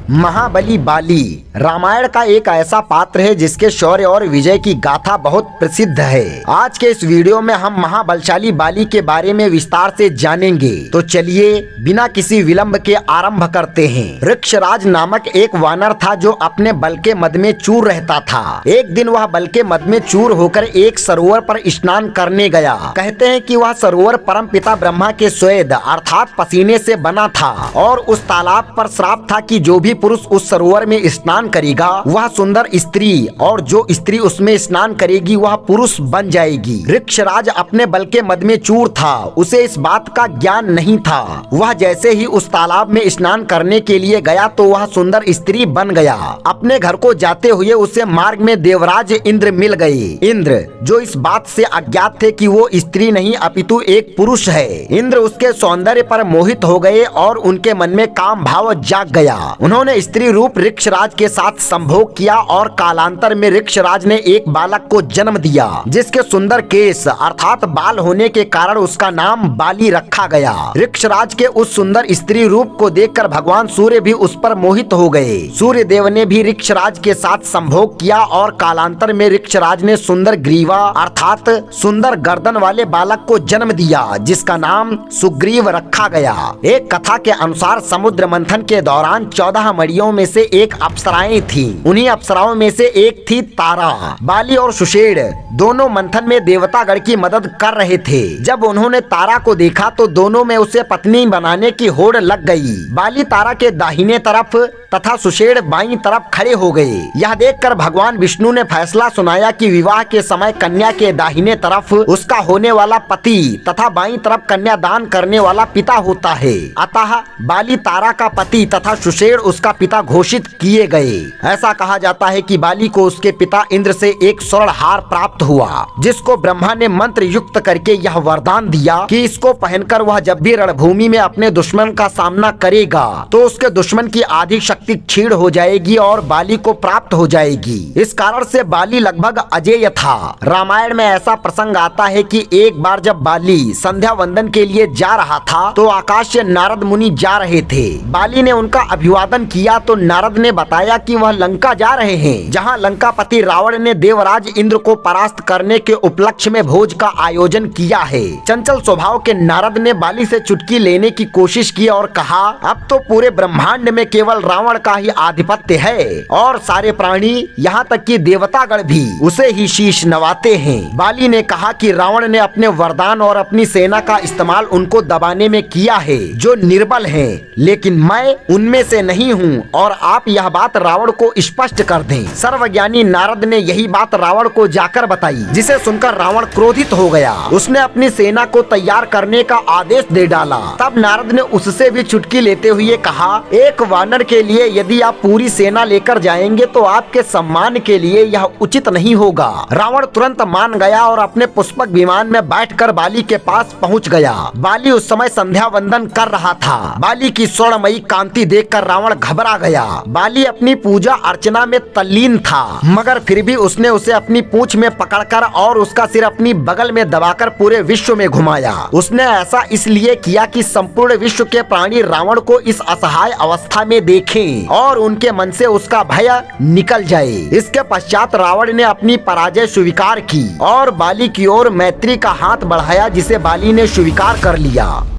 महाबली बाली रामायण का एक ऐसा पात्र है जिसके शौर्य और विजय की गाथा बहुत प्रसिद्ध है। आज के इस वीडियो में हम महाबलशाली बाली के बारे में विस्तार से जानेंगे। तो चलिए बिना किसी विलंब के आरंभ करते हैं। वृक्षराज नामक एक वानर था जो अपने बल के मद में चूर रहता था। एक दिन वह बल के मद में चूर होकर एक सरोवर पर स्नान करने गया। कहते हैं कि वह सरोवर परम पिता ब्रह्मा के स्वेद अर्थात पसीने से बना था और उस तालाब पर श्राप था कि जो भी पुरुष उस सरोवर में स्नान करेगा वह सुंदर स्त्री, और जो स्त्री उसमें स्नान करेगी वह पुरुष बन जाएगी। वृक्षराज अपने बल के मद में चूर था, उसे इस बात का ज्ञान नहीं था। वह जैसे ही उस तालाब में स्नान करने के लिए गया तो वह सुंदर स्त्री बन गया। अपने घर को जाते हुए उसे मार्ग में देवराज इंद्र मिल गए। इंद्र जो इस बात से अज्ञात थे कि वो स्त्री नहीं अपितु एक पुरुष है। इंद्र उसके सौंदर्य पर मोहित हो गए और उनके मन में काम भाव जाग गया। उन्होंने स्त्री रूप वृक्षराज के साथ संभोग किया और कालांतर में वृक्षराज ने एक बालक को जन्म दिया जिसके सुंदर केस अर्थात बाल होने के कारण उसका नाम बाली रखा गया। वृक्षराज के उस सुंदर स्त्री रूप को देखकर भगवान सूर्य भी उस पर मोहित हो गए। सूर्य देव ने भी वृक्षराज के साथ संभोग किया और कालांतर में वृक्षराज ने सुंदर ग्रीवा अर्थात सुंदर गर्दन वाले बालक को जन्म दिया जिसका नाम सुग्रीव रखा गया। एक कथा के अनुसार समुद्र मंथन के दौरान 14 मणियों में से एक अप्सराएं थीं। उन्हीं अप्सराओं में से एक थी तारा। बाली और सुषेण दोनों मंथन में देवतागण की मदद कर रहे थे। जब उन्होंने तारा को देखा तो दोनों में उसे पत्नी बनाने की होड़ लग गई। बाली तारा के दाहिने तरफ तथा सुषेण बाईं तरफ खड़े हो गए। यह देखकर भगवान विष्णु ने फैसला सुनाया कि विवाह के समय कन्या के दाहिने तरफ उसका होने वाला पति तथा बाईं तरफ कन्यादान करने वाला पिता होता है। अतः बाली तारा का पति तथा सुषेण उसका पिता घोषित किए गए। ऐसा कहा जाता है कि बाली को उसके पिता इंद्र से एक स्वर्ण हार प्राप्त हुआ जिसको ब्रह्मा ने मंत्र युक्त करके यह वरदान दिया कि इसको पहनकर वह जब भी रणभूमि में अपने दुश्मन का सामना करेगा तो उसके दुश्मन की आधी शक्ति क्षीण हो जाएगी और बाली को प्राप्त हो जाएगी। इस कारण से बाली लगभग अजेय था। रामायण में ऐसा प्रसंग आता है कि एक बार जब बाली संध्या वंदन के लिए जा रहा था तो आकाश से नारद मुनि जा रहे थे। बाली ने उनका अभिवादन किया तो नारद ने बताया कि वह लंका जा रहे हैं जहां लंकापति रावण ने देवराज इंद्र को परास्त करने के उपलक्ष्य में भोज का आयोजन किया है। चंचल स्वभाव के नारद ने बाली से चुटकी लेने की कोशिश की और कहा अब तो पूरे ब्रह्मांड में केवल रावण का ही आधिपत्य है और सारे प्राणी यहाँ तक कि देवतागण भी उसे ही शीश नवाते हैं। बाली ने कहा कि रावण ने अपने वरदान और अपनी सेना का इस्तेमाल उनको दबाने में किया है जो निर्बल हैं, लेकिन मैं उनमें से नहीं हूँ और आप यह बात रावण को स्पष्ट कर दें। सर्वज्ञानी नारद ने यही बात रावण को जाकर बताई जिसे सुनकर रावण क्रोधित हो गया। उसने अपनी सेना को तैयार करने का आदेश दे डाला। तब नारद ने उससे भी चुटकी लेते हुए कहा एक वानर के लिए यदि आप पूरी सेना लेकर जाएंगे तो आपके सम्मान के लिए यह उचित नहीं होगा। रावण तुरंत मान गया और अपने पुष्पक विमान में बैठकर बाली के पास पहुंच गया। बाली उस समय संध्या वंदन कर रहा था। बाली की स्वर्णमयी कांति देखकर रावण घबरा गया। बाली अपनी पूजा अर्चना में तल्लीन था मगर फिर भी उसने उसे अपनी पूंछ में पकड़कर और उसका सिर अपनी बगल में दबाकर पूरे विश्व में घुमाया। उसने ऐसा इसलिए किया कि संपूर्ण विश्व के प्राणी रावण को इस असहाय अवस्था में देखें और उनके मन से उसका भय निकल जाए। इसके पश्चात रावण ने अपनी पराजय स्वीकार की और बाली की ओर मैत्री का हाथ बढ़ाया जिसे बाली ने स्वीकार कर लिया।